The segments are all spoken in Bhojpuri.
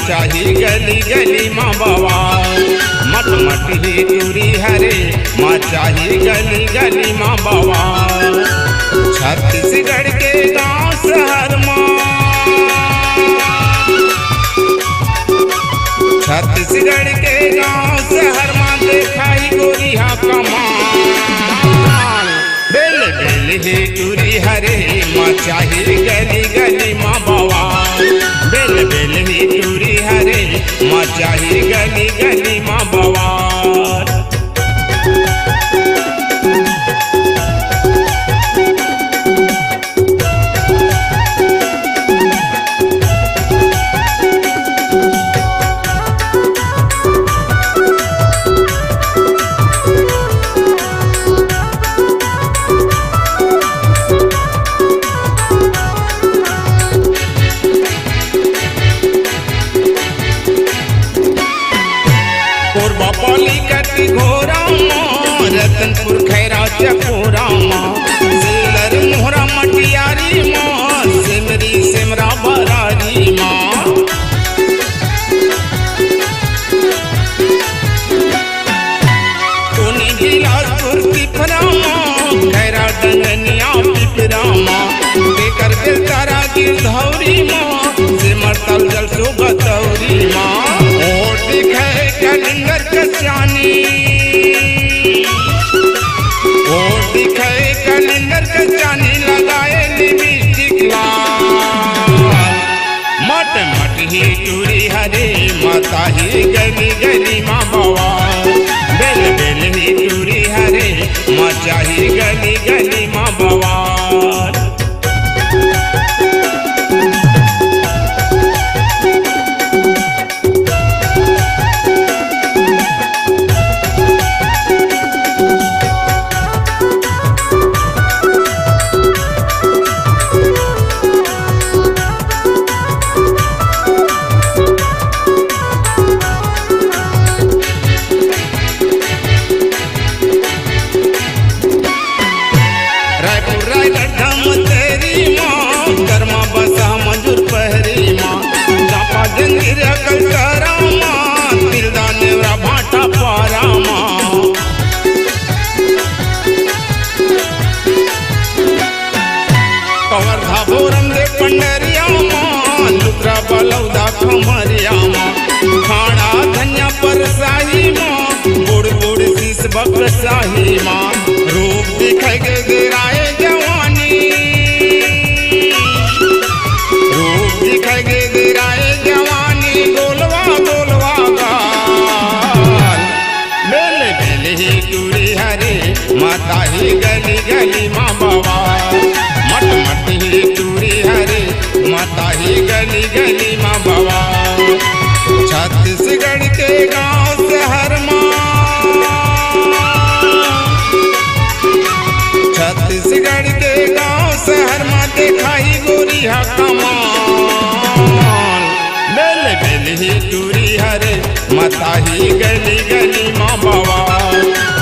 मचाही गली गली माँ बवाल। मट मट ही टूरी हरे मचाही गली गली माँ बवाल। छत्तीसगढ़ के गांव शहर माँ, छत्तीसगढ़ के गांव शहर माँ देखाई गोरिया कमाल। बेल बेल ही टूरी हरे मचाही गली गली माँ बवाल। बेल बेल ही टूरी हरे मचाही गली गली माँ बवाल। कटी घोरा रतनपुर खैरा चकोरा सिलर मोहरा मटियारी माँ सिमरी सिमरा बरारी माँ। कोनी गिलासपुर पिपरा माँ खैरा डंगनिया पिपरा माँ बेकर दिल तारा गिरधौरी माँ सिमर तल जल सो बतौरी माँ। और दिखे कलिंगर कचानी, और दिखे कलिंगर कचानी लगाए लिपस्टिक लाल। मट मट ही टूरी हरे माता ही गली गली माँ बवाल। बेल बेल ही टूरी हरे माता ही गली गली माँ बवाल। पंडरिया माँ लुकरा बलौदा खमरिया माँ खाड़ा धनिया पर शाही माँ बुड़ बुड़ शीश बकर शाही माँ। रूप दिखाई के गिराए जवानी, रूप दिखाई के गिराए जवानी गोलवा गोलवा गाल। बेल बेल ही टूरी हरे माता ही गली गली माँ बवाल। मट मट ही टूरी हरे माता ही गली गली माँ बवाल। छत्तीसगढ़ के गांव शहर माँ, छत्तीसगढ़ के गांव शहर माँ दिखाई गोरिया कमाल। बेल बेल ही टूरी हरे माता ही गली गली माँ बवाल।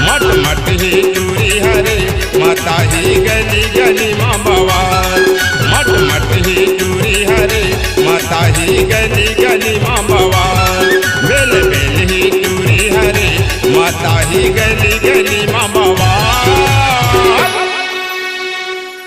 मट मट ही टूरी हरे माता ही गली गली माँ बवाल। मट मट ही टूरी हरे माता ही गली गली माँ बवाल। बेल बेल ही टूरी हरे माता ही गली गली माँ बवाल।